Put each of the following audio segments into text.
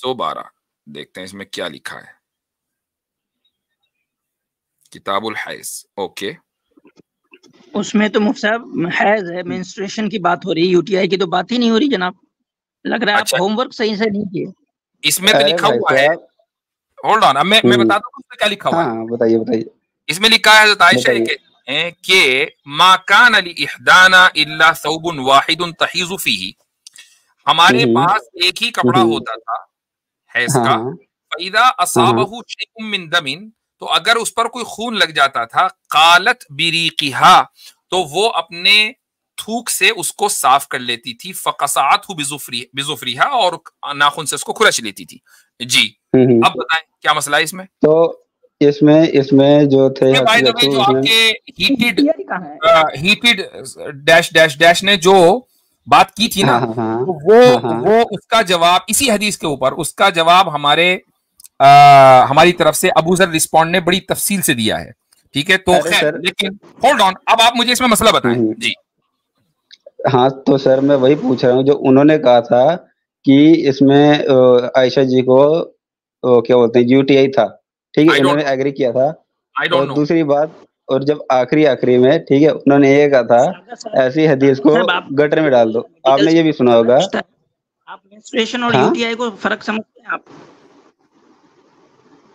112 देखते हैं इसमें क्या लिखा है। किताबुल हैज, ओके। उसमें तो मुफ्ती साहब हैज है, मेंस्ट्रुएशन की बात हो रही है, यूटीआई की तो बात ही नहीं हो रही जनाब। लग रहा है अच्छा, आप होमवर्क सही से नहीं किए। इसमें तो लिखा हुआ है, होल्ड ऑन, अब मैं बता दूं उसमें क्या लिखा हुआ है। हाँ बताइए बताइए। इसमें लिखा है हज़रत आयशा कहती हैं कि मा कान लि इहदाना इल्ला सौबुन वाहिदुन तहीज़ु फीही, हमारे पास एक ही कपड़ा होता था हैज़ का, फइज़ा असाबहु शैउम मिन दमिन, तो अगर उस पर कोई खून लग जाता था, कालत बिरीकिहा, तो वो अपने थूक से उसको साफ कर लेती थी, फकसातहु बिजुफ्रिहा, और नाखून से उसको खुरच लेती थी। जी, अब बताएं क्या मसला है इसमें। तो इसमें जो थे बाय द वे, जो आपके हीटेड डैश डैश डैश ने जो बात की थी ना, तो वो उसका जवाब इसी हदीस के ऊपर, उसका जवाब हमारी तरफ से अबू जर रिस्पॉन्ड ने बड़ी तफसील से दिया है, ठीक है। तो खैर, लेकिन होल्ड ऑन, अब आप मुझे इसमें मसला बताएं। जी हाँ, तो सर मैं वही पूछ रहा हूँ जो उन्होंने कहा था कि इसमें आयशा जी को क्या बोलते हैं यूटीआई था, ठीक है, इन्होंने एग्री किया था। और दूसरी बात, और जब आखिरी में, ठीक है, उन्होंने ये कहा था ऐसी हदीस को गटर में डाल दो, आपने ये भी सुना होगा। आप मेंस्ट्रुएशन और यूटीआई को फर्क समझते हैं आप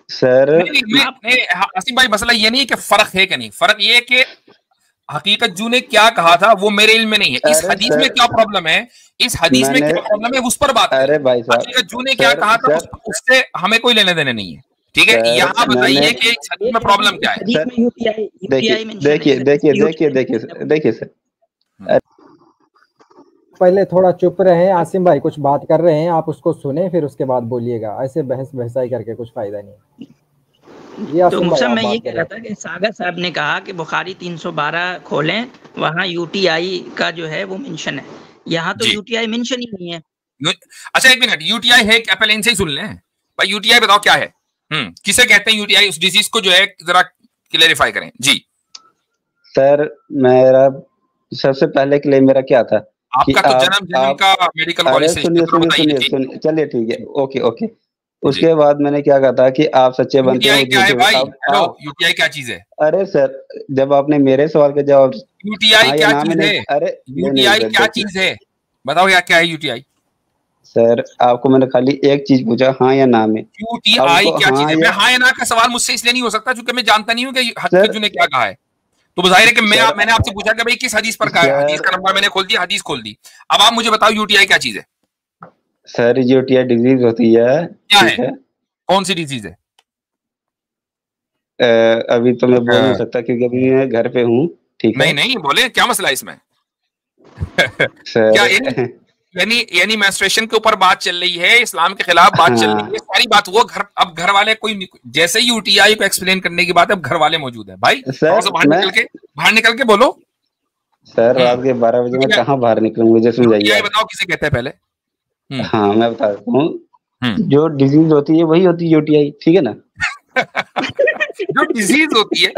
सर? आसिम भाई, मसला ये नहीं है कि फर्क है कि नहीं, फर्क ये है कि हकीकत जू ने क्या कहा था वो मेरे इल्म में नहीं है। इस हदीस में क्या प्रॉब्लम है, इस हदीस में क्या प्रॉब्लम है, उस पर बात अरे भाई साहब, हकीकत जू ने क्या कहा था उससे हमें कोई लेने देने नहीं है, ठीक है। यहाँ बताइए कि इस हदीस में प्रॉब्लम क्या है। देखिए सर, पहले थोड़ा चुप रहे, आसिम भाई कुछ बात कर रहे हैं, आप उसको सुने फिर उसके बाद बोलिएगा, ऐसे बहसाई करके कुछ फायदा नहीं। तो मैं ये कह रहा था कि सागा साहब ने कहा कि बुखारी 312 खोलें, वहाँ यूटीआई का जो है वो मेंशन है, यहाँ तो यूटीआई मेंशन ही नहीं है। अच्छा एक मिनट, यूटीआई है क्या? पहले इनसे ही सुन लें भाई, यूटीआई बताओ क्या है, किसे कहते हैं यूटीआई, उस डिजीज को जो है जरा क्लेरिफाई करें। जी सर, मेरा सबसे पहले क्लेम मेरा क्या था, आपका तो जन्म का मेडिकल कॉलेज से, सुनिए, चलिए ठीक है, ओके। उसके बाद मैंने क्या कहा था कि आप सच्चे बनते हो। यूटीआई क्या चीज है? अरे सर, जब आपने मेरे सवाल का जवाब, यूटीआई क्या चीज है? अरे यूटीआई क्या चीज है, बताओ यार क्या है यूटीआई? सर, आपको मैंने खाली एक चीज पूछा, हाँ या ना में। यूटीआई क्या चीज है? मैं हाँ या ना का सवाल मुझसे इसलिए नहीं हो सकता क्योंकि मैं जानता नहीं हूँ कि हकीकत ने क्या कहा है। तो जाहिर है कि मैंने आपसे पूछा कि भाई किस हदीस पर कहा है, हदीस का नंबर मैंने खोल दिया, हदीस खोल दी। अब आप मुझे बताओ यूटीआई क्या चीज है? सर, यूटीआई डिजीज होती है। क्या है? कौन सी डिजीज है? अभी तो मैं बोल नहीं सकता क्योंकि अभी मैं घर पे हूँ, ठीक है। नहीं बोले, क्या मसला है इसमें? क्या यानी मेंस्ट्रुएशन के ऊपर बात चल रही है, इस्लाम के खिलाफ बात चल रही है, सारी बात वो अब घर वाले कोई, जैसे ही यूटीआई को एक्सप्लेन करने की बात है, अब घर वाले मौजूद है भाई, बाहर निकल के बोलो। सर, रात के 12 बजे मैं कहाँ बाहर निकलूँ, मुझे समझाइए। बताओ किसे कहते हैं पहले? हाँ, मैं बता देता हूँ, जो डिजीज होती है वही होती है यूटीआई, ठीक है ना। जो डिजीज होती है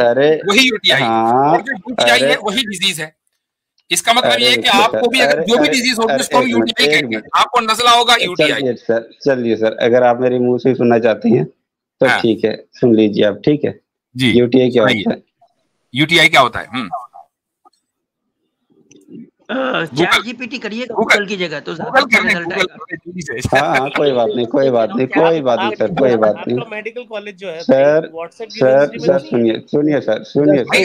वही यूटीआई, और जो यूटीआई है वही डिजीज है। इसका मतलब ये है कि आपको भी अगर जो भी डिजीज होगी उसको हम यूटीआई कहेंगे, आपको नजला होगा यूटीआई। चलिए सर, अगर आप मेरे मुंह से सुनना चाहते हैं तो ठीक है, सुन लीजिए आप, ठीक है जी। यूटीआई क्या होता है? यूटीआई क्या होता है? चैट जीपीटी करिएगा गूगल की जगह तो ज्यादा रिजल्ट आएगा। हाँ, कोई बात नहीं सर, कोई बात नहीं। मेडिकल कॉलेज जो है सर, सुनिए सर,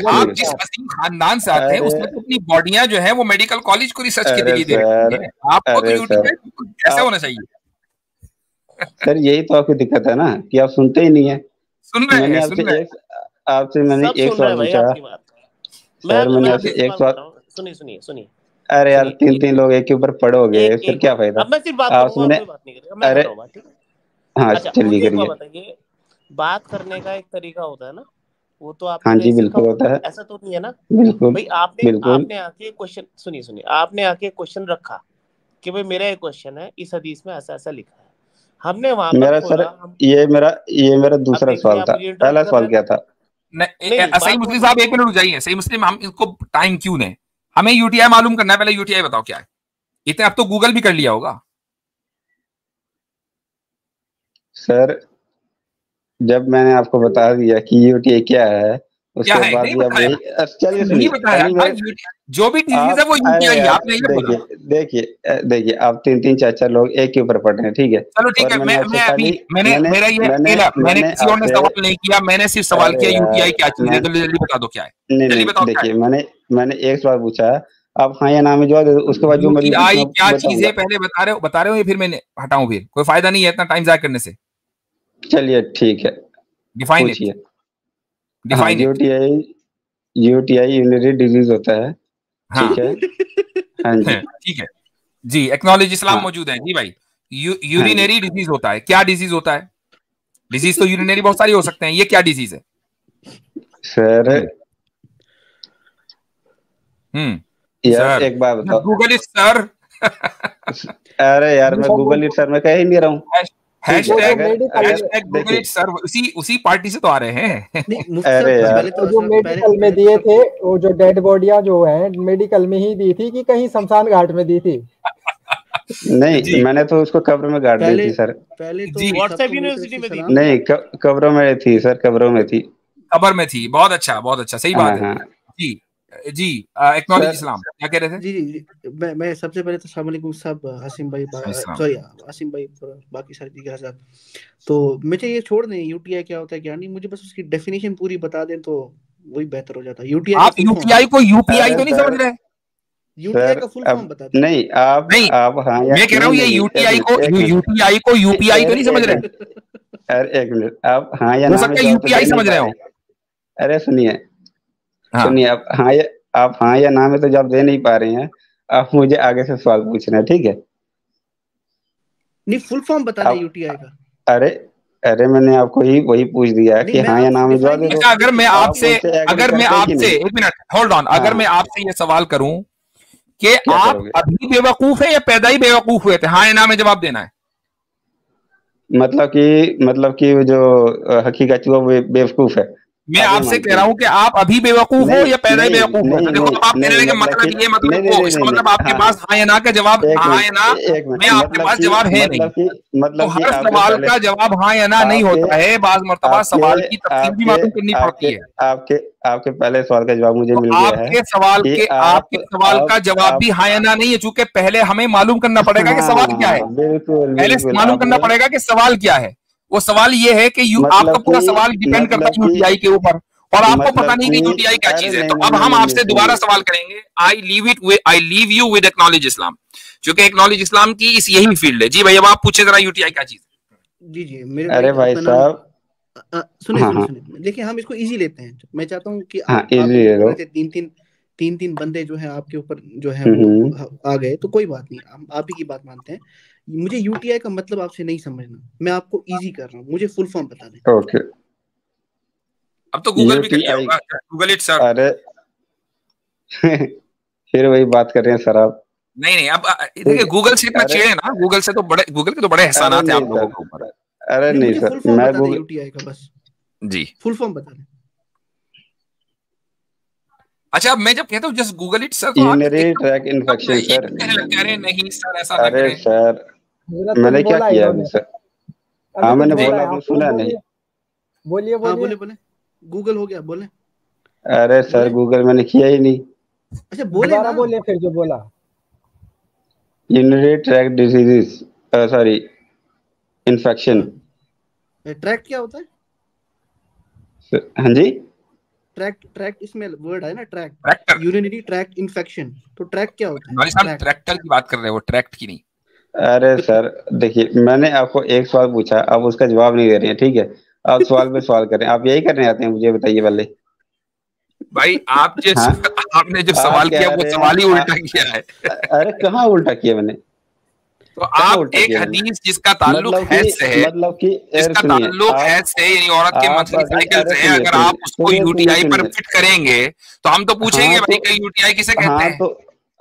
आप जिस असीम खानदान से आते हैं उसमें तो अपनी बॉडियां जो है वो मेडिकल कॉलेज को रिसर्च के लिए दे रही है, आपको तो यूटीआई कैसे होना चाहिए? सर, यही तो आपकी दिक्कत है ना कि आप सुनते ही नहीं है। आपसे मैंने एक सवाल पूछा सर, मैंने आपसे एक सवाल, सुनिए। अरे यार, 3 लोग एक के ऊपर पड़ोगे फिर क्या फायदा? अब मैं सिर्फ बात करूंगा, कोई बात नहीं करेगा, अरे हाँ, चलिए करिए। बताइए, बात करने का एक तरीका होता है ना, वो तो आप, हाँ जी बिल्कुल होता है, ऐसा तो नहीं है ना? बिल्कुल भाई आपने आके क्वेश्चन, सुनिए, आपने आके क्वेश्चन रखा कि भाई मेरा एक क्वेश्चन है, इस हदीस में ऐसा लिखा है, हमने वहां पर मेरा सर, ये मेरा दूसरा सवाल था, पहला सवाल क्या था? सही मुस्लिम साहब, 1 मिनट रुक जाइए। सही मुस्लिम, हम इसको टाइम क्यों दें, हमें यूटीआई मालूम करना है, पहले यूटीआई बताओ क्या है। इतने अब तो गूगल भी कर लिया होगा। सर जब मैंने आपको बता दिया कि यूटीआई क्या है, उसके बाद नहीं भी आप बताया, चलिए नहीं बताया। जो भी डिजीज है वो यूटीआई, आपने ये बोला। देखिए आप 3-3 4-4 लोग एक के ऊपर पढ़ रहे हैं, ठीक है। चलो ठीक है, मैंने किसी और ने सवाल नहीं किया, मैंने सिर्फ सवाल किया यूटीआई क्या चीज है, जल्दी बता दो क्या है। नहीं देखिए, मैंने एक सवाल पूछा, आप हाँ या ना में जवाब दे दो, उसके बाद जो मेरी यूटीआई क्या चीज है पहले बता रहे हो, फिर मैंने हटाऊं, फिर कोई फायदा नहीं है इतना टाइम जाया करने से। चलिए ठीक है, डिफाइन यूटीआई यूरिनरी डिजीज होता है, ठीक है। हाँ जी ठीक है जी, एक्नॉलेज इस्लाम मौजूद है जी भाई। यूरिनरी डिजीज होता है, क्या डिजीज होता है? डिजीज तो यूरिनरी बहुत सारी हो सकते हैं, ये क्या डिजीज है सर? यार एक बार बताओ। Google it sir. अरे यार मैं गूगल इट सर में कह ही नहीं रहा हूँ। हैशटैग गूगल इट सर उसी पार्टी से तो आ रहे हैं। अरे यार तो जो मेडिकल में दिए थे, वो जो डेड बॉडियां जो है मेडिकल में ही दी थी कि कहीं शमशान घाट में दी थी? नहीं, मैंने तो उसको कब्र में गाड़ दी थी सर। पहले तो व्हाट्सएप यूनिवर्सिटी में दी। नहीं, कब्रों में थी सर, कब्रों में थी। कब्र में थी, बहुत अच्छा, सही बात है जी जी। एक्नॉलेज इस्लाम क्या कह रहे थे? जी मैं सबसे पहले तो अस्सलाम वालेकुम सब आसिम भाई, सॉरी आसिम भाई, बाकी सारी चीजें साहब। तो मुझे ये छोड़ दें यूटीआई क्या होता है क्या नहीं, मुझे बस उसकी डेफिनेशन पूरी बता दें तो वही बेहतर हो जाता है। यूटीआई आप यूटीआई को यूपीआई तो नहीं समझ रहे? यूटीआई का फुल फॉर्म बता दें। नहीं आप हाँ, मैं कह रहा हूँ ये यूटीआई को यूपीआई तो नहीं समझ रहे? अरे एक मिनट, आप हाँ या हो सकता है यूपीआई समझ रहे हो। अरे सुनिए आप हाँ या ना में तो जवाब दे नहीं पा रहे हैं, आप मुझे आगे से सवाल पूछ रहे हैं, ठीक है? नहीं, फुल फॉर्म बता दें यूटीआई का। अरे मैंने आपको वही पूछ दिया कि हाँ या ना में जवाब दे दो। अगर मैं आपसे एक मिनट होल्ड ऑन, अगर मैं आपसे ये सवाल करूं कि आप अभी बेवकूफ है या पैदा ही बेवकूफ हुए थे, हाँ या ना में जवाब देना है। मतलब कि जो हकीकत वो बेवकूफ है। मैं आपसे कह रहा हूँ कि आप अभी बेवकूफ हो या पैदा ही बेवकूफ हो। देखो आप कहने लगे मतलब ये मतलब वो, इसका मतलब आपके पास हाँ या ना का जवाब, हाँ या ना में आपके पास जवाब है नहीं। तो हर सवाल का जवाब हाँ या ना नहीं होता है, बाज मर्तबा सवाल की तफसील भी मालूम करनी पड़ती है। आपके पहले सवाल का जवाब मुझे मिल गया है। आपके सवाल का जवाब भी हाँ या ना नहीं है, चूंकि पहले हमें मालूम करना पड़ेगा कि सवाल क्या है। पहले मालूम करना पड़ेगा कि सवाल क्या है। वो सवाल ये है कि आपका पूरा सवाल डिपेंड करता है यूटीआई के ऊपर, और आपको पता नहीं कि यूटीआई क्या चीज है। तो अब हम आपसे दोबारा सवाल करेंगे। I leave you with acknowledge Islam, क्योंकि एक्नॉलेज इस्लाम की यही फील्ड है। जी भाई, अब आप पूछे जरा यूटीआई क्या चीज है। जी मेरे अरे भाई साहब सुनिए, देखिए हम इसको इजी लेते हैं। मैं चाहता हूँ कि तीन बंदे जो है आपके ऊपर जो है वो आ गए, तो कोई बात नहीं, हम आप ही की बात मानते हैं। मुझे यूटीआई का मतलब आपसे नहीं समझना, मैं आपको इजी कर रहा हूँ, मुझे फुल फॉर्म बता दें। ओके, अब तो गूगल भी कर लिया होगा, गूगल इट सर। अरे फिर वही बात कर रहे हैं सर आप। नहीं, अब देखिए गूगल से इतना छेड़े ना, गूगल के तो बड़े एहसानात हैं आप लोगों के ऊपर। अरे नहीं सर, मैं गूगल यूटीआई का बस जी फुल फॉर्म बता दें। अच्छा, अब मैं जब कहता हूँ just Google it sir, urinary track infection sir. अरे नहीं सर, ऐसा अरे सर मैंने क्या किया अभी सर? हाँ मैंने बोला, आपने सुना नहीं? बोलिए गूगल हो गया, बोले। अरे सर गूगल मैंने किया ही नहीं। अच्छा बोले फिर जो बोला urinary track diseases, sorry infection. Track क्या होता है? हाँ जी, ट्रैक इसमें वर्ड है ना, ट्रैक, यूरिनरी ट्रैक इन्फेक्शन। तो ट्रैक क्या होता है? ट्रैक्टर की बात कर रहे हैं, वो ट्रैक्ट की नहीं। अरे सर देखिए, मैंने आपको एक सवाल पूछा, आप उसका जवाब नहीं दे रहे हैं, ठीक है? आप सवाल पे सवाल कर रहे हैं, आप यही करने आते हैं? मुझे बताइए पहले भाई, आपने जो सवाल किया वो सवाल ही उल्टा किया है। अरे कहाँ उल्टा किया मैंने? तो आप एक हदीस जिसका ताल्लुक हैज से है, जिसका ताल्लुक हैज से, यानी औरत के मंथली साइकिल से, अगर आप उसको यूटीआई पर फिट करेंगे तो हम तो पूछेंगे भाई कि यूटीआई किसे कहते हैं। तो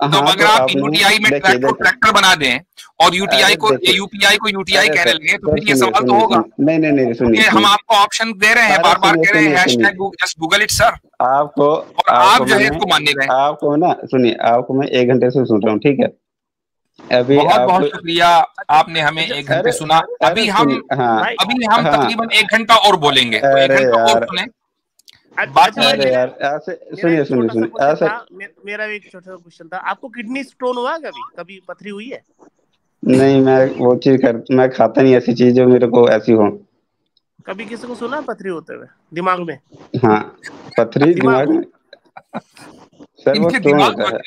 अगर आप यूटीआई में ट्रैक्टर बना दें और यूटीआई को यूपीआई को यूटीआई कहने लगे तो फिर ये सवाल तो होगा। नहीं सुनिए, हम आपको ऑप्शन दे रहे हैं, बार बार कह रहे हैं hashtag just Google it sir. आपको आप जो है इसको मान नहीं रहे। आपको ना सुनिए, आपको मैं 1 घंटे से सुन रहा हूँ, ठीक है? अभी बहुत आप, बहुत शुक्रिया, आपने हमें 1 घंटे सुना। अभी हम तकरीबन 1 घंटा और बोलेंगे, तो 1 घंटा और सुने। अरे यार ऐसे सुनिए ऐसे, मेरा भी एक छोटा सा क्वेश्चन था, आपको किडनी स्टोन हुआ कभी पथरी हुई है? नहीं, मैं वो चीज मैं खाता नहीं ऐसी चीज जो मेरे को ऐसी हो। कभी किसी को सुना पथरी होते हुए दिमाग में? हाँ, पथरी दिमाग में सर, वो स्टोन होता है।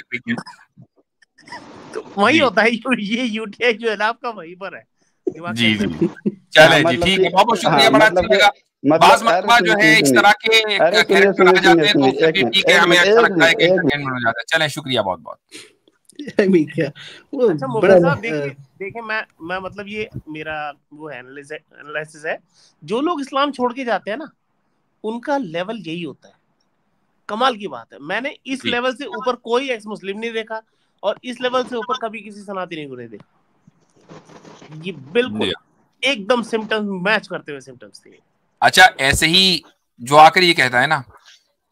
तो वही होता है, ये यूटीआई जो है ना आपका वहीं पर है दिमाग के अंदर। जी चले जी, ठीक है, बहुत बहुत शुक्रिया, बड़ा अच्छा लगा। बाज़ मरतबा जो है इस तरह के कैरेक्टर आ जाते हैं, तो उससे भी ठीक है, हमें अच्छा लगता है कि एंटरटेनमेंट हो जाता है। चलें, शुक्रिया बहुत बहुत। अच्छा मुफ्ती साहब, देखिए मैं मतलब ये मेरा वो है एनालिसिस है, जो लोग इस्लाम छोड़ के जाते हैं ना, उनका लेवल यही होता है। कमाल की बात है, मैंने इस लेवल से ऊपर कोई एक्स मुस्लिम नहीं देखा, और इस लेवल से ऊपर कभी किसी सनातनी को नहीं देखा। ये बिल्कुल एकदम सिम्टम्स मैच करते हुए सिम्टम्स थे। अच्छा, ऐसे ही जो आकर ये कहता है ना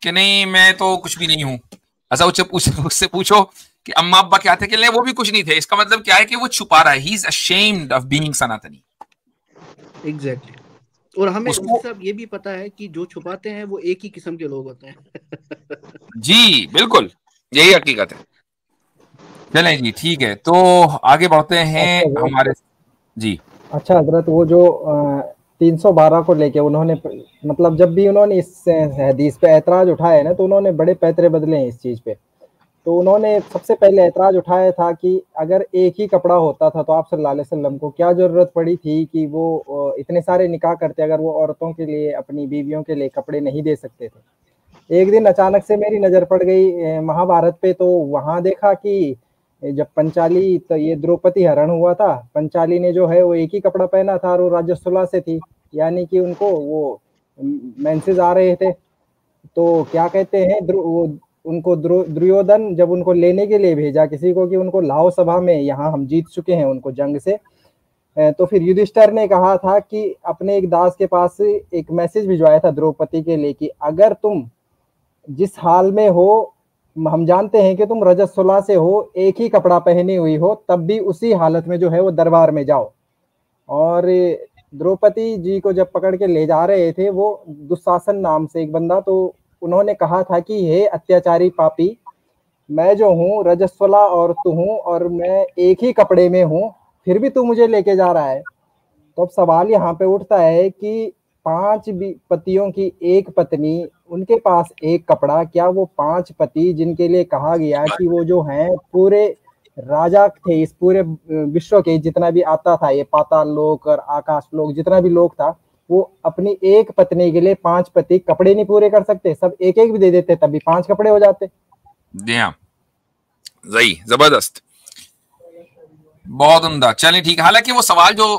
कि नहीं मैं तो कुछ भी नहीं हूं, अच्छा उससे पूछो कि अम्मा अब्बा क्या थे, कि नहीं वो भी कुछ नहीं थे, इसका मतलब क्या है कि वो छुपा रहा है, he is ashamed of being सनातनी। एग्जैक्टली। और हमें सब ये भी पता है कि जो छुपाते हैं वो एक ही किस्म के लोग होते हैं। जी बिल्कुल, यही हकीकत है। चलें जी, ठीक है, तो आगे बढ़ते हैं हमारे जी। अच्छा हजरत, वो जो 312 को लेके उन्होंने, मतलब जब भी उन्होंने इस हदीस पे ऐतराज उठाया ना, तो उन्होंने बड़े पैतरे बदले हैं इस चीज़ पे। तो उन्होंने सबसे पहले ऐतराज उठाया था कि अगर एक ही कपड़ा होता था तो आप सल्लल्लाहु अलैहि वसल्लम को क्या ज़रूरत पड़ी थी कि वो इतने सारे निकाह करते, अगर वो औरतों के लिए, अपनी बीवियों के लिए कपड़े नहीं दे सकते थे। एक दिन अचानक से मेरी नज़र पड़ गई महाभारत पे, तो वहाँ देखा कि जब पंचाली, तो ये द्रौपदी हरण हुआ था, पंचाली ने जो है वो एक ही कपड़ा पहना था और वो राजस्वला से थी, यानी कि उनको वो मेंसेस आ रहे थे। तो क्या कहते हैं, उनको दुर्योधन जब उनको लेने के लिए भेजा किसी को कि उनको लाओ सभा में, यहाँ हम जीत चुके हैं उनको जंग से, तो फिर युधिष्ठिर ने कहा था कि अपने एक दास के पास एक मैसेज भिजवाया था द्रौपदी के लिए कि अगर तुम जिस हाल में हो, हम जानते हैं कि तुम रजस्वला से हो, एक ही कपड़ा पहनी हुई हो, तब भी उसी हालत में जो है वो दरबार में जाओ। और द्रौपदी जी को जब पकड़ के ले जा रहे थे, वो दुशासन नाम से एक बंदा, तो उन्होंने कहा था कि हे अत्याचारी पापी, मैं जो हूँ रजस्वला और तू हूँ, और मैं एक ही कपड़े में हूँ, फिर भी तू मुझे लेके जा रहा है। तो अब सवाल यहाँ पे उठता है कि 5 पतियों की एक पत्नी, उनके पास एक कपड़ा, क्या वो 5 पति जिनके लिए कहा गया कि वो जो हैं पूरे राजा थे इस पूरे विश्व के, जितना भी आता था ये पाताल लोक और आकाश लोक, जितना भी लोक था, वो अपनी एक पत्नी के लिए 5 पति कपड़े नहीं पूरे कर सकते? सब एक एक भी दे देते, तभी 5 कपड़े हो जाते। जबरदस्त, बहुत उम्दा। चलें ठीक, हालांकि वो सवाल जो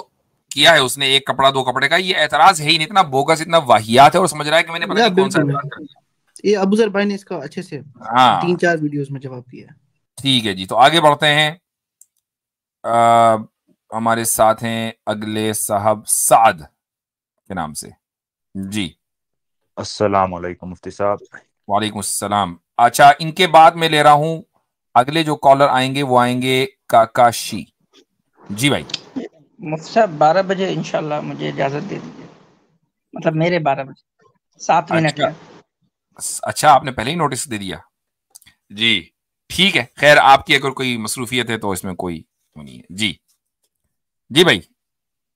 किया है उसने, एक कपड़ा 2 कपड़े का, ये ऐतराज है ही नहीं, इतना बोगस, इतना वाहियात है, और समझ रहा है कि मैंने पता नहीं कौन सा ऐतराज कर दिया। ये अबूजर भाई ने इसका अच्छे से 3-4 वीडियोस में जवाब दिया है। ठीक है जी, तो आगे बढ़ते हैं। हमारे साथ हैं अगले साहब साद के नाम से जी। अस्सलाम वालेकुम मुफ्ती साहब। वालेकुम अस्सलाम। अच्छा, इनके बाद मैं ले रहा हूं अगले जो कॉलर आएंगे, वो आएंगे काकाशी जी। भाई मुफ्ती साहब 12 बजे इंशाल्लाह मुझे इजाजत दे दीजिए, मतलब मेरे 12 बजे 7 मिनट में। अच्छा, आपने पहले ही नोटिस दे दिया जी। ठीक है, खैर आपकी अगर कोई मसरूफियत है तो इसमें कोई नहीं है जी। जी भाई।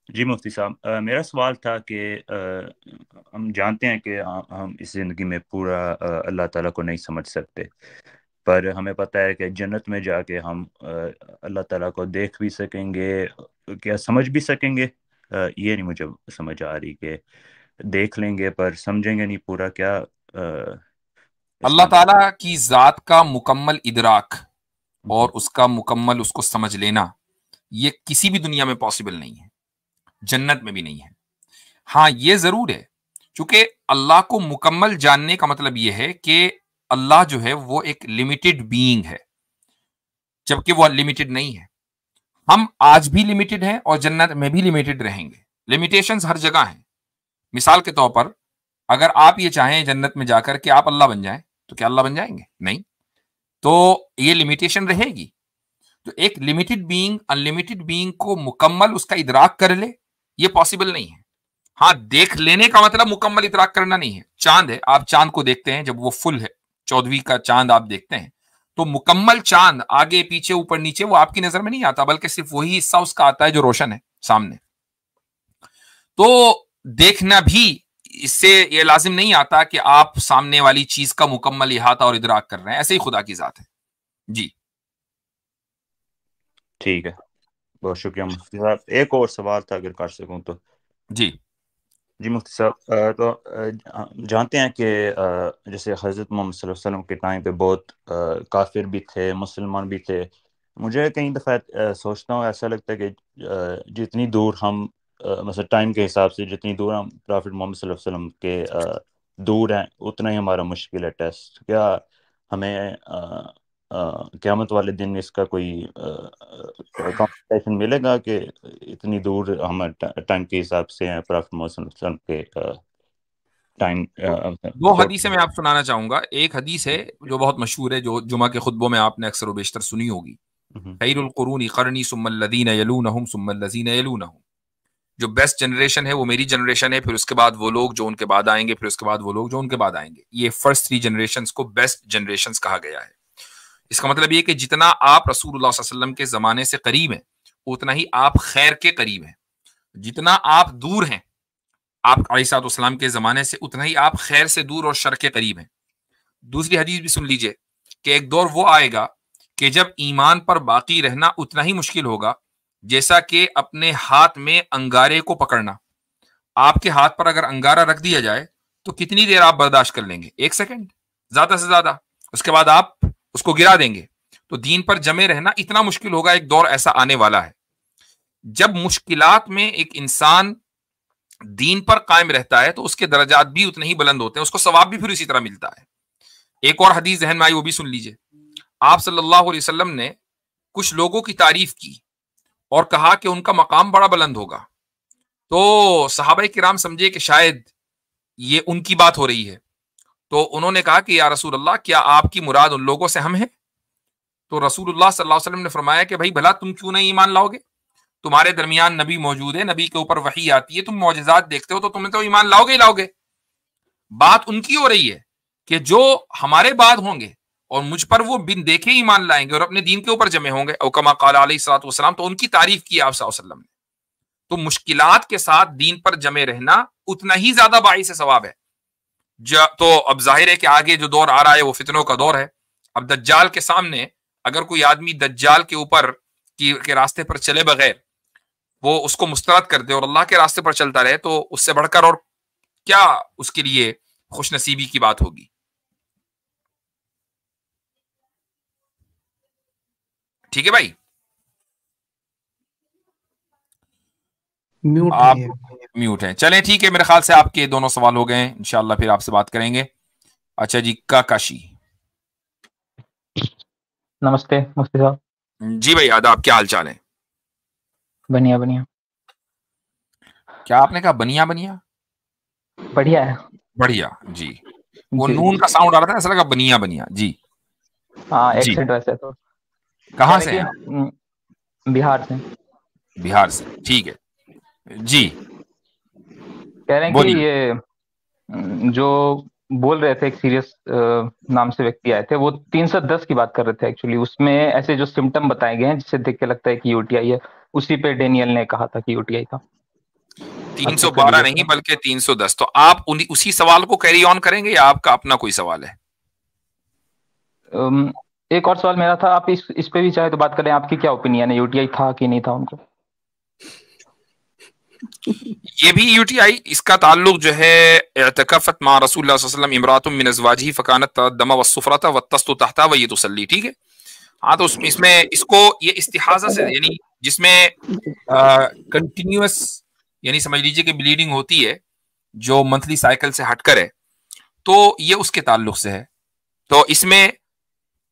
जी मुफ्ती साहब, मेरा सवाल था कि हम जानते हैं कि हम इस ज़िंदगी में पूरा अल्लाह ताला को नहीं समझ सकते, पर हमें पता है कि जन्नत में जाके हम अल्लाह ताला को देख भी सकेंगे, क्या समझ भी सकेंगे? ये नहीं मुझे समझ आ रही कि देख लेंगे पर समझेंगे नहीं पूरा, क्या अल्लाह ताला की ज़ात का मुकम्मल इदराक और उसका मुकम्मल उसको समझ लेना, ये किसी भी दुनिया में पॉसिबल नहीं है, जन्नत में भी नहीं है। हाँ, ये जरूर है, क्योंकि अल्लाह को मुकम्मल जानने का मतलब यह है कि अल्लाह जो है वो एक लिमिटेड बीइंग है, जबकि वो अनलिमिटेड नहीं है। हम आज भी लिमिटेड हैं और जन्नत में भी लिमिटेड रहेंगे। लिमिटेशंस हर जगह हैं। मिसाल के तौर पर, अगर आप ये चाहें जन्नत में जाकर कि आप अल्लाह बन जाएं, तो क्या अल्लाह बन जाएंगे? नहीं। तो ये लिमिटेशन रहेगी। तो एक लिमिटेड बीइंग अनलिमिटेड बीइंग को मुकम्मल उसका इदराक कर ले, ये पॉसिबल नहीं है। हाँ, देख लेने का मतलब मुकम्मल इदराक करना नहीं है। चांद है, आप चांद को देखते हैं जब वो फुल है, 14वीं का चांद आप देखते हैं, तो मुकम्मल चांद आगे पीछे ऊपर नीचे वो आपकी नजर में नहीं आता, बल्कि सिर्फ वही हिस्सा उसका आता है जो रोशन है सामने। तो देखना भी इससे ये लाजिम नहीं आता कि आप सामने वाली चीज का मुकम्मल इहाता और इदराक कर रहे हैं, ऐसे ही खुदा की जात है। जी ठीक है, बहुत शुक्रिया मुफ्ती साहब। एक और सवाल था अगर कर सकूं तो। जी जी मुफ्ती साहब, तो जानते हैं कि जैसे हज़रत मोहम्मद सल्लल्लाहु अलैहि वसल्लम के टाइम पे बहुत काफिर भी थे, मुसलमान भी थे। मुझे कई दफ़ा सोचता हूँ, ऐसा लगता है कि जितनी दूर हम मतलब टाइम के हिसाब से जितनी दूर हम प्रॉफिट मोहम्मद सल्लल्लाहु अलैहि वसल्लम के दूर हैं, उतना ही हमारा मुश्किल है टेस्ट। क्या हमें क़यामत वाले दिन इसका कोई कॉम्पेंसेशन मिलेगा कि इतनी दूर हम टाइम के हिसाब से हैं प्रॉफिट मोहम्मद सल्लल्लाहु अलैहि वसल्लम के टाइम? दो हदीसें मैं आप सुनाना चाहूंगा। एक हदीस है जो बहुत मशहूर है, जो जुमा के खुतबों में आपने अक्सर व बेशतर सुनी होगी, खैरुल कुरूनी क़रनी सुम्मल लज़ीना यलूनहुम सुम्मल लज़ीना यलूनहुम। जो बेस्ट जनरेशन है वो मेरी जनरेशन है, फिर उसके बाद वो लोग जो उनके बाद आएंगे, फिर उसके बाद वो लोग जो उनके बाद आएंगे। ये फर्स्ट 3 जनरेशंस को बेस्ट जनरेशंस कहा गया है। इसका मतलब ये कि जितना आप रसूलुल्लाह सल्लल्लाहु अलैहि वसल्लम के जमाने से करीब हैं, उतना ही आप खैर के करीब हैं। जितना आप दूर हैं आप अलैहिस्सलाम के जमाने से, उतना ही आप खैर से दूर और शर के करीब हैं। दूसरी हदीस भी सुन लीजिए कि एक दौर वो आएगा कि जब ईमान पर बाकी रहना उतना ही मुश्किल होगा जैसा कि अपने हाथ में अंगारे को पकड़ना। आपके हाथ पर अगर अंगारा रख दिया जाए तो कितनी देर आप बर्दाश्त कर लेंगे? 1 सेकंड ज्यादा से ज्यादा, उसके बाद आप उसको गिरा देंगे। तो दीन पर जमे रहना इतना मुश्किल होगा। एक दौर ऐसा आने वाला है जब मुश्किलात में एक इंसान दीन पर कायम रहता है तो उसके दर्जात भी उतने ही बुलंद होते हैं, उसको सवाब भी फिर इसी तरह मिलता है। एक और हदीस जहन में आई, वो भी सुन लीजिए। आप सल्लल्लाहु अलैहि वसल्लम ने कुछ लोगों की तारीफ की और कहा कि उनका मकाम बड़ा बुलंद होगा। तो सहाबा किराम समझे कि शायद ये उनकी बात हो रही है, तो उन्होंने कहा कि या रसूल अल्लाह, क्या आपकी मुराद उन लोगों से हम हैं? तो रसूलुल्लाह सल्लल्लाहु अलैहि वसल्लम ने फरमाया कि भाई भला तुम क्यों नहीं ईमान लाओगे? तुम्हारे दरमियान नबी मौजूद है, नबी के ऊपर वही आती है, तुम मौजज़ात देखते हो, तो तुम्हें तो ईमान लाओगे ही लाओगे। बात उनकी हो रही है कि जो हमारे बाद होंगे और मुझ पर वो बिन देखे ईमान लाएंगे और अपने दीन के ऊपर जमे होंगे। औ कमा क़ाल अलैहिस्सलातु वस्सलाम, तो उनकी तारीफ की आप सल्लल्लाहु अलैहि वसल्लम ने। तो मुश्किलात के साथ दीन पर जमे रहना उतना ही ज्यादा बाइस सवाब है। तो अब जाहिर है कि आगे जो दौर आ रहा है वो फितनों का दौर है। अब दज्जाल के सामने अगर कोई आदमी दज्जाल के ऊपर के रास्ते पर चले बगैर वो उसको मुस्तरद कर दे और अल्लाह के रास्ते पर चलता रहे, तो उससे बढ़कर और क्या उसके लिए खुशनसीबी की बात होगी। ठीक है भाई, आप म्यूट हैं। चलें ठीक है, मेरे ख्याल से आपके दोनों सवाल हो गए हैं। इंशाल्लाह फिर आपसे बात करेंगे। अच्छा जी, काकाशी। नमस्ते मुफ्ती साहब। जी भाई आदाब, क्या हाल चाल है? बढ़िया बढ़िया। क्या आपने कहा? बनिया बनिया? बढ़िया है। बढ़िया जी। वो नून का साउंड आ रहा था, ऐसा लगा बनिया बनिया जी। हाँ, एक्सेंट वैसे तो। कहाँ से हैं? बिहार से। बिहार से, ठीक है जी। कह रहे हैं कि ये जो बोल रहे थे, एक सीरियस नाम से व्यक्ति आए थे, वो 310 की बात कर रहे थे। एक्चुअली उसमें ऐसे जो सिम्टम बताए गए हैं जिससे देख के लगता है कि यूटीआई है, उसी पे डेनियल ने कहा था कि यूटीआई था। 312 नहीं बल्कि 310। तो आप उसी सवाल को कैरी ऑन करेंगे या आपका अपना कोई सवाल है? एक और सवाल मेरा था, आप इस पे भी चाहे तो बात करें। आपकी क्या ओपिनियन है, यूटीआई था कि नहीं था उनको? ये भी यूटीआई, इसका ताल्लुक जो है इअ्तिकाफत मा रसूलुल्लाह सल्लल्लाहु अलैहि वसल्लम इमरातुम मिन अज़वाजिही फकानत तदम्मा वस्सुफ्रता वत्तस्तु तहता व यतुसल्ली। ठीक है, हाँ। तो इसमें इसको ये इस्तिहाजा से, यानी जिसमें कंटिन्यूअस, यानी समझ लीजिए कि ब्लीडिंग होती है जो मंथली साइकिल से हटकर है, तो ये उसके ताल्लुक से है। तो इसमें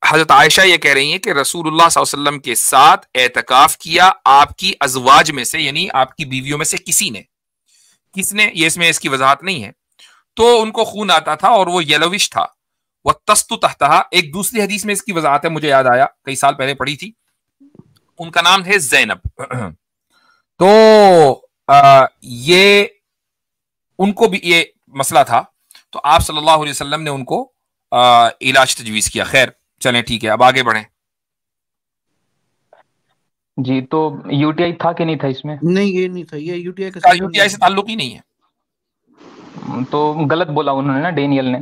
हजरत आयशा ये कह रही हैं कि रसूलुल्लाह सल्लल्लाहु अलैहि वसल्लम के साथ एतकाफ किया आपकी अज़वाज में से, यानी आपकी बीवियों में से किसने, ये इसमें इसकी वजाहत नहीं है। तो उनको खून आता था और वो येलोविश था। वह तस्तु तहता, एक दूसरी हदीस में इसकी वजाहत है, मुझे याद आया, कई साल पहले पढ़ी थी। उनका नाम है जैनब। तो ये उनको भी ये मसला था, तो आप सल्लल्लाहु अलैहि वसल्लम ने उनको इलाज तजवीज किया। खैर चलें ठीक है, अब आगे बढ़ें। जी, तो यूटीआई था कि नहीं था इसमें? नहीं, ये नहीं था, ये यूटीआई से ताल्लुक ही नहीं है। तो गलत बोला उन्होंने ना, डेनियल ने।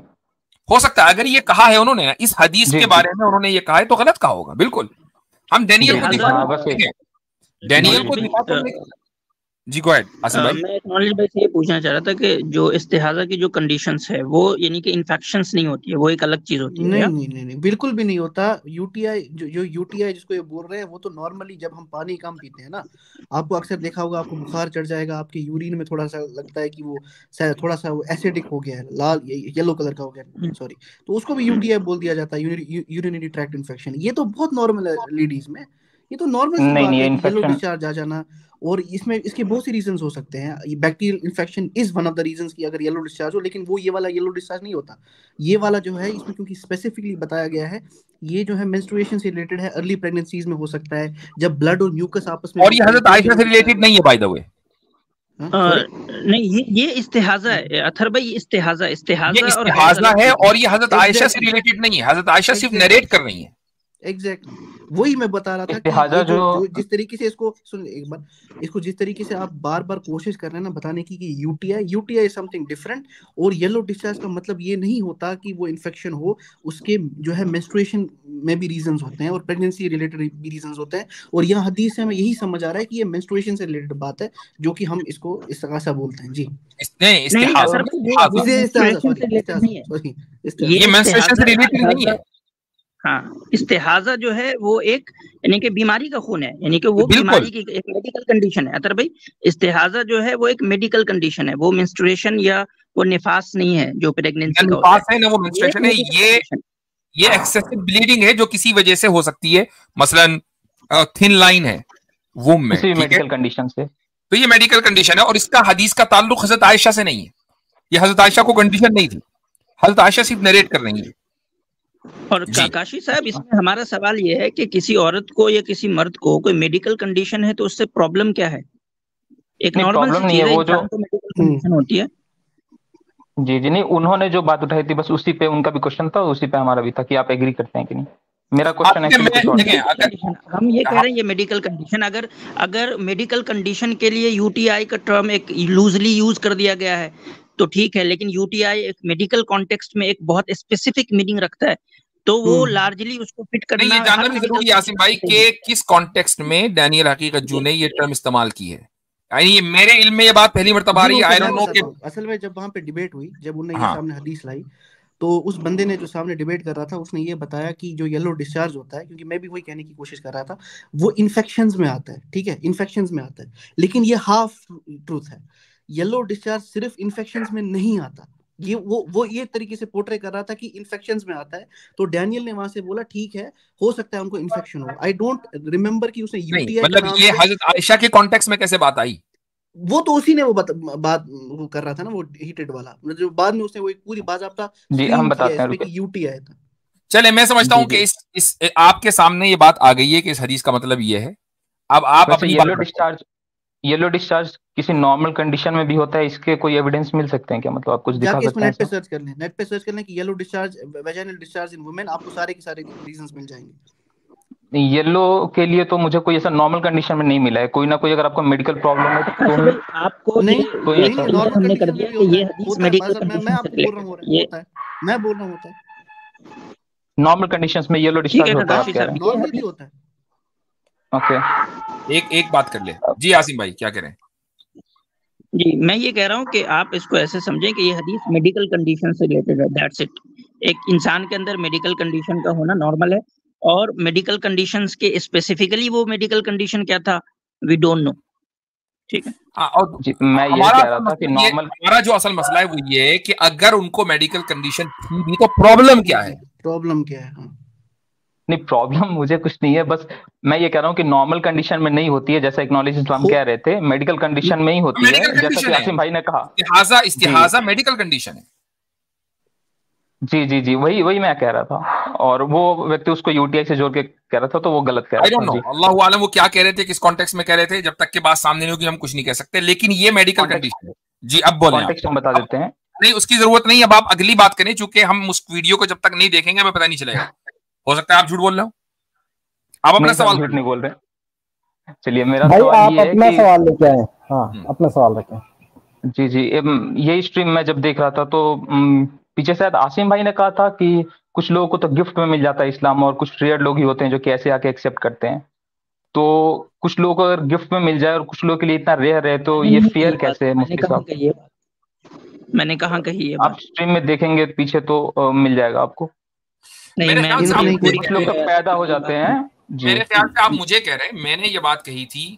हो सकता है, अगर ये कहा है उन्होंने इस हदीस के बारे में, उन्होंने ये कहा है तो गलत कहा होगा। बिल्कुल, हम डेनियल को दिफा जी गो अहेड आसिम भाई। मैं एक्नॉलेज भाई से ये पूछना चाह रहा था कि जो इस्तिहाजा की जो कंडीशंस है वो यानी कि इन्फेक्शंस नहीं होती है, वो एक अलग चीज होती है। नहीं, बिल्कुल भी नहीं होता। यूटीआई जो यूटीआई जिसको ये बोल रहे हैं, वो तो नॉर्मली जब हम पानी कम पीते हैं ना, आपको अक्सर देखा होगा, आपको बुखार चढ़ जाएगा, आपके यूरिन में थोड़ा सा लगता है कि वो थोड़ा सा वो एसिडिक हो गया है, लाल येलो कलर का हो गया, सॉरी, तो उसको भी यूटीआई बोल दिया जाता है, यूरिनरी ट्रैक्ट इन्फेक्शन। ये तो बहुत नॉर्मल है लेडीज में, ये तो नॉर्मल सी बात है, येलो डिस्चार्ज आ जाना। और इसमें इसके बहुत सी रीजंस हो सकते हैं। ये bacterial infection is one of the reasons कि अगर येलो डिस्चार्ज हो, लेकिन वो ये वाला येलो डिस्चार्ज नहीं होता। ये वाला जो है इसमें क्योंकि स्पेसिफिकली बताया गया है, ये जो है मेंस्ट्रुएशन से रिलेटेड है, अर्ली प्रेगनेंसीज में हो सकता है, जब ब्लड और म्यूकस आपस में। और ये हजरत आयशा से रिलेटेड नहीं है बाय द वे। नहीं, ये इस्तिहाजा है अथर भाई, इस्तिहाजा है और ये हजरत आयशा से रिलेटेड नहीं है। हजरत आयशा सिर्फ नरेट कर रही है। एग्जैक्टली वही मैं बता रहा था कि जो जिस तरीके से इसको सुन एक बार, इसको जिस तरीके से आप बार बार कोशिश कर रहे हैं ना बताने की कि यूटीआई इज समथिंग डिफरेंट, और येलो डिस्चार्ज का मतलब ये नहीं होता कि वो इन्फेक्शन हो, उसके जो है मेंस्ट्रुएशन में भी रीजंस होते हैं और प्रेगनेंसी रिलेटेड भी रीजंस होते हैं। और यहाँ हदीस से हमें यही समझ आ रहा है कि ये मेंस्ट्रुएशन से रिलेटेड बात है, जो कि हम इसको इस्तिगासा बोलते हैं। जी ये मेंस्ट्रुएशन से रिलेटेड नहीं है। हाँ, इस्तिहाजा जो है वो एक यानी कि बीमारी का खून है, यानी कि वो बीमारी की एक मेडिकल कंडीशन है। अतर भाई, इस्तिहाजा जो है वो एक मेडिकल कंडीशन है, वो मेंस्ट्रुएशन या वो निफास नहीं है जो प्रेगनेंसी का निफास है ना, वो मेंस्ट्रुएशन है। ये एक्सेसिव ब्लीडिंग है जो किसी वजह से हो सकती है, मसलन थिन लाइन है वूम में, मेडिकल कंडीशन से, तो ये मेडिकल कंडीशन है। और इसका हदीस का ताल्लुक हजरत आयशा से नहीं है। ये हजरत आयशा को कंडीशन नहीं थी, हजरत आयशा सिर्फ नरेट कर रही है। और काकाशी साहब, इसमें हमारा सवाल ये है कि किसी औरत को या किसी मर्द को कोई मेडिकल कंडीशन है तो उससे प्रॉब्लम क्या है? एक नॉर्मल सी चीज है, वो जो मेडिकल कंडीशन होती है। जी नहीं, उन्होंने जो बात उठाई थी बस उसी पे उनका भी क्वेश्चन था, उसी पे हमारा भी था कि आप एग्री करते हैं कि नहीं। मेरा क्वेश्चन हम ये कह रहे हैं ये मेडिकल कंडीशन, अगर मेडिकल कंडीशन के लिए यूटीआई का टर्म एक लूजली यूज कर दिया गया है तो ठीक है, लेकिन यूटीआई एक मेडिकल कॉन्टेक्स्ट में एक बहुत स्पेसिफिक मीनिंग रखता है, तो वो लार्जली उसको फिट करना। ये जानना भी जरूरी है आसिम भाई कि किस कॉन्टेक्स्ट में डैनियल हकीकत जू ने ये टर्म इस्तेमाल की है। ये मेरे इल्म में ये बात पहली मर्तबा आ रही है। आई डोंट नो कि असल में जब वहां पे डिबेट हुई, जब उन्होंने ये सामने हदीस लाई, तो उस बंदे ने जो सामने डिबेट कर रहा था उसने ये बताया कि जो येलो डिस्चार्ज होता है, क्योंकि मैं भी वही कहने की कोशिश कर रहा था, वो इन्फेक्शंस में आता है, ठीक है, इन्फेक्शंस में आता है, लेकिन ये हाफ ट्रूथ है। येलो डिस्चार्ज सिर्फ इन्फेक्शंस में नहीं आता, ये वो ये तरीके से पोर्ट्रे कर रहा था कि इन्फेक्शंस में आता है। तो डैनियल ने वहां से बोला ठीक है, हो सकता है उनको इन्फेक्शन हो। आई डोंट रिमेम्बर कि उसने यूटीआई मतलब ये हजरत आयशा के कॉन्टेक्स्ट में कैसे बात आई, वो तो उसी ने वो बात वो कर रहा था ना, वो हीटेड वाला, जो बाद में उसने वो एक पूरी बाज़ाब्ता हम बताते हैं कि यूटीआई था। चले, मैं समझता हूं कि इस आपके सामने ये बात आ गई है कि इस हदीस का मतलब ये है। अब आप अपनी येलो डिस्चार्ज किसी नॉर्मल कंडीशन में भी होता है, इसके कोई एविडेंस मिल सकते हैं क्या? मतलब आप कुछ दिखा सकते हैं? नेट पे सर्च कर लें कि yellow discharge, vaginal discharge in women, आपको सारे के सारे रीजंस मिल जाएंगे। येलो के लिए तो मुझे कोई ऐसा नॉर्मल कंडीशन में नहीं मिला है। कोई ना कोई अगर आपको मेडिकल प्रॉब्लम है तो आपको नहीं, नॉर्मल हमने कर दिया कि ये हदीस मेडिकल कंडीशन मैं आपको बोल रहा हूं, मैं बोल रहा हूं होता है नॉर्मल कंडीशंस में येलो डिस्चार्ज होता है। ओके, एक बात कर ले जी आसिम भाई, क्या कह रहे हैं? जी, मैं ये कह रहा हूँ कि आप इसको ऐसे समझें कि ये हदीस मेडिकल कंडीशन से रिलेटेड है, दैट्स इट। एक इंसान के अंदर मेडिकल कंडीशन का होना नॉर्मल है, और मेडिकल कंडीशंस के स्पेसिफिकली वो मेडिकल कंडीशन क्या था वी डोंट नो, ठीक है। और मैं ये कह रहा था कि नॉर्मल, हमारा जो असल मसला है वो ये है कि अगर उनको मेडिकल कंडीशन थी भी तो प्रॉब्लम क्या है? नहीं, प्रॉब्लम मुझे कुछ नहीं है, बस मैं ये कह रहा हूँ कि नॉर्मल कंडीशन में नहीं होती है, जैसा एक्नॉलेज हम कह रहे थे, मेडिकल कंडीशन में ही होती है, जैसा कि आसिम भाई ने कहा। इस्तिहाजा मेडिकल कंडीशन है। जी जी जी, वही मैं कह रहा था, और वो व्यक्ति उसको यूटीआई से जोड़ के कह रहा था, तो वो गलत कह रहा था। आई डोंट नो, अल्लाह आलम वो क्या कह रहे थे, किस कॉन्टेक्स्ट में कह रहे थे, जब तक के बात सामने नहीं होगी हम कुछ नहीं कह सकते, लेकिन ये मेडिकल कंडीशन है। जी अब बोलें, कॉन्टेक्स्ट हम बता देते हैं। नहीं उसकी जरूरत नहीं, अब आप अगली बात करें, चूंकि हम उस वीडियो को जब तक नहीं देखेंगे हमें पता नहीं चलेगा। हो सकता है आप झूठ बोल रहे हो, आप अपना सवाल झूठ नहीं बोल रहे। चलिए मेरा भाई सवाल आप ये है अपना कि सवाल लेके आए। हाँ अपना सवाल रखें। जी जी, यही स्ट्रीम मैं जब देख रहा था तो पीछे शायद आसिम भाई ने कहा था कि कुछ लोगों को तो गिफ्ट में मिल जाता है इस्लाम, और कुछ रेयर लोग ही होते हैं जो कि ऐसे आके एक्सेप्ट करते हैं। तो कुछ लोगों को अगर गिफ्ट में मिल जाए और कुछ लोगों के लिए इतना रेयर है, तो ये फेयर कैसे है मुफ्ती साहब? मैंने कहाँ कही ये आप स्ट्रीम में देखेंगे पीछे तो मिल जाएगा आपको। नहीं, मैं कुछ लोग तो पैदा हो जाते हैं। मेरे ख्याल से आप मुझे कह रहे हैं, मैंने ये बात कही थी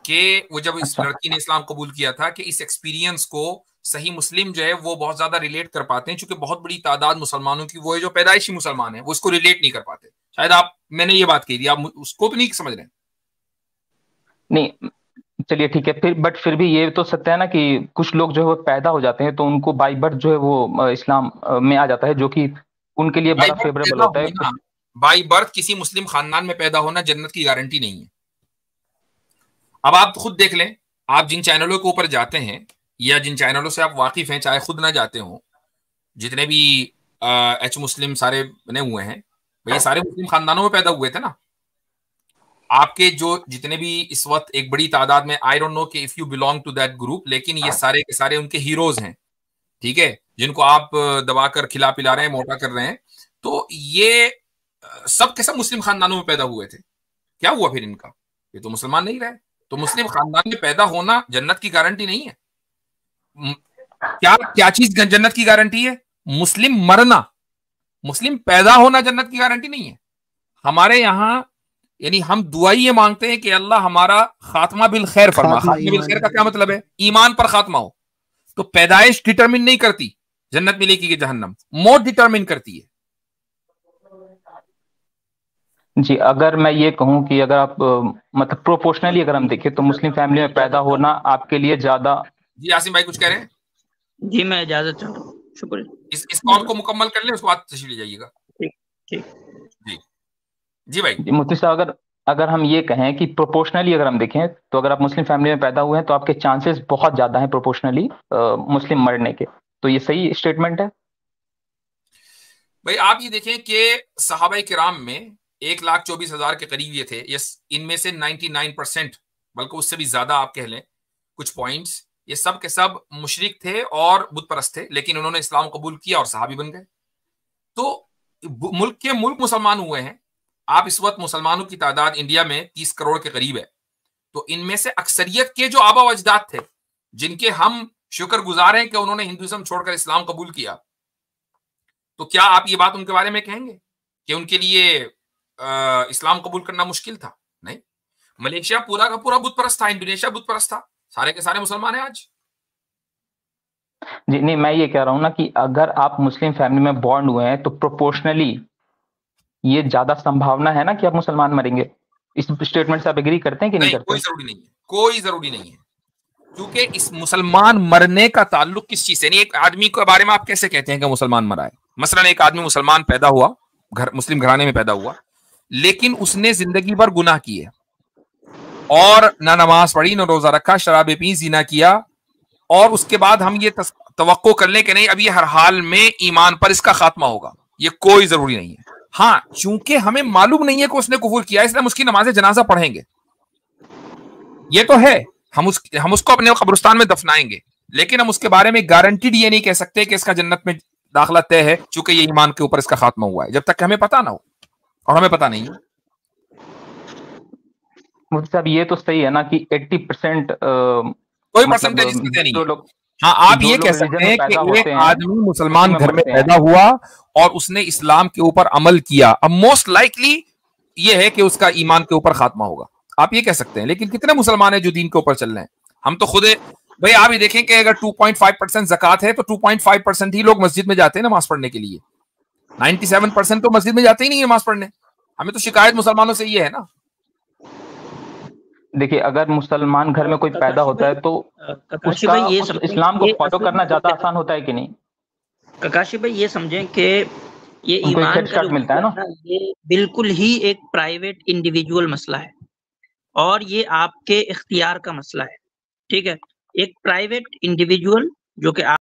कि वो जब इस लड़की ने इस्लाम कबूल किया था कि इस एक्सपीरियंस को सही मुस्लिम जो है वो बहुत ज्यादा रिलेट कर पाते हैं, क्योंकि बहुत बड़ी तादाद मुसलमानों की वो है जो पैदाइशी मुसलमान है, वो इसको रिलेट नहीं कर पाते। शायद आप, मैंने ये बात कही थी, आप उसको भी नहीं समझ रहे? नहीं चलिए ठीक है, फिर भी ये तो सत्य है ना कि कुछ लोग जो है वो पैदा हो जाते हैं तो उनको बाई बर्थ जो है वो इस्लाम में आ जाता है, जो कि उनके लिए बड़ा फेवरेबल होता है। बाई बर्थ किसी मुस्लिम खानदान में पैदा होना जन्नत की गारंटी नहीं है। अब आप खुद देख लें, आप जिन चैनलों के ऊपर जाते हैं या जिन चैनलों से आप वाकिफ हैं, चाहे खुद ना जाते हो, जितने भी एच मुस्लिम सारे बने हुए हैं, ये सारे मुस्लिम खानदानों में पैदा हुए थे ना। आपके जो जितने भी इस वक्त एक बड़ी तादाद में, आई डोंट नो कि if you belong to that group, लेकिन ये सारे के सारे उनके हीरोज हैं, ठीक है, जिनको आप दबाकर खिला पिला रहे हैं, मोटा कर रहे हैं। तो ये सब के सब मुस्लिम खानदानों में पैदा हुए थे। क्या हुआ फिर इनका? ये तो मुसलमान नहीं रहे। तो मुस्लिम खानदान में पैदा होना जन्नत की गारंटी नहीं है। क्या चीज जन्नत की गारंटी है? मुस्लिम मरना। मुस्लिम पैदा होना जन्नत की गारंटी नहीं है। हमारे यहाँ यानी हम दुआ ये मांगते हैं कि अल्लाह हमारा खात्मा बिल खैर फरमा। खात्मा बिल खैर का क्या मतलब है? ईमान पर खात्मा हो। तो पैदाइश डिटरमिन नहीं करती जन्नत मिलेगी कि जहन्नम, मौत डिटरमिन करती है। जी, अगर मैं ये कहूं कि अगर आप मतलब प्रोपोर्शनली अगर हम देखें तो मुस्लिम फैमिली में पैदा होना आपके लिए ज्यादा। जी आसिम भाई कुछ कह रहे हैं? जी मैं इजाजत चाहता हूँ, शुक्रिया। इस कॉल को मुकम्मल कर लें, उसके बाद तशरीफ ले जाइएगा। ठीक जी जी भाई। मुफ्ती साहब अगर हम ये कहें कि प्रोपोर्शनली अगर हम देखें तो अगर आप मुस्लिम फैमिली में पैदा हुए हैं तो आपके चांसेस बहुत ज्यादा हैं प्रोपोर्शनली मुस्लिम मरने के। तो ये सही स्टेटमेंट है भाई? आप ये देखें कि सहाबा किराम में 1,24,000 के करीब ये थे। यस, इनमें से 99%, बल्कि उससे भी ज्यादा आप कह लें कुछ पॉइंट्स, ये सब के सब मुशरिक थे और बुत परस्त थे, लेकिन उन्होंने इस्लाम कबूल किया और सहाबी बन गए। तो मुल्क मुसलमान हुए हैं। आप इस वक्त मुसलमानों की तादाद इंडिया में 30 करोड़ के करीब है। तो इनमें से अक्सरियत के जो आबा अजदाद थे, जिनके हम शुक्रगुजार हैं कि उन्होंने हिंदुइज्म छोड़कर इस्लाम कबूल किया, तो क्या आप ये बात उनके बारे में कहेंगे कि उनके लिए इस्लाम कबूल करना मुश्किल था? नहीं। मलेशिया पूरा का पूरा बुत परस्त था, इंडोनेशिया बुत परस्त था, सारे के सारे मुसलमान हैं आज। जी नहीं, मैं ये कह रहा हूं ना कि अगर आप मुस्लिम फैमिली में बॉर्न हुए हैं तो प्रोपोर्शनली ये ज्यादा संभावना है ना कि आप मुसलमान मरेंगे। इस स्टेटमेंट से आप एग्री करते हैं कि नहीं करते? कोई जरूरी नहीं है, कोई जरूरी नहीं है, क्योंकि इस मुसलमान मरने का ताल्लुक किस चीज से नहीं। एक आदमी के बारे में आप कैसे कहते हैं कि मुसलमान मरा है? मसलन एक आदमी मुसलमान पैदा हुआ, मुस्लिम घराने में पैदा हुआ, लेकिन उसने जिंदगी भर गुनाह किए और ना नमाज पढ़ी, ना रोजा रखा, शराबे पी, जिना किया, और उसके बाद हम ये तवक्को कर लें कि नहीं अब ये हर हाल में ईमान पर इसका खात्मा होगा, ये कोई जरूरी नहीं है। हाँ, चूंकि हमें मालूम नहीं है कि उसने कुफर किया, इसलिए हम उसकी नमाज जनाजा पढ़ेंगे, ये तो है। हम उसको अपने कब्रिस्तान में दफनाएंगे, लेकिन हम उसके बारे में गारंटीड ये नहीं कह सकते कि इसका जन्नत में दाखिला तय है, चूंकि ये ईमान के ऊपर इसका खात्मा हुआ है, जब तक हमें पता ना हो, और हमें पता नहीं है। मुफ्ती साहब ये तो सही है ना कि 80% कोई परसेंटेज इसमें नहीं है। हाँ, आप ये कह सकते हैं कि एक आदमी मुसलमान घर में पैदा हुआ और उसने इस्लाम के ऊपर अमल किया, अब मोस्ट लाइकली ये है कि उसका ईमान के ऊपर खात्मा होगा, आप ये कह सकते हैं। लेकिन कितने मुसलमान हैं जो दीन के ऊपर चल रहे हैं? हम तो खुद भाई, आप ये देखें कि अगर 2.5% ज़कात है तो 2.5% ही लोग मस्जिद में जाते हैं नमाज पढ़ने के लिए। 97% तो मस्जिद में जाते ही नहीं है नमाज पढ़ने। हमें तो शिकायत मुसलमानों से ये है ना। देखिए, अगर मुसलमान घर में कोई पैदा होता है तो उसका इस्लाम को फॉलो करना ज्यादा आसान होता है कि नहीं? ककाशी भाई ये समझें कि ये ईमान का जो मिलता है ना, ये बिल्कुल ही एक प्राइवेट इंडिविजुअल मसला है और ये आपके इख्तियार का मसला है। ठीक है, एक प्राइवेट इंडिविजुअल जो कि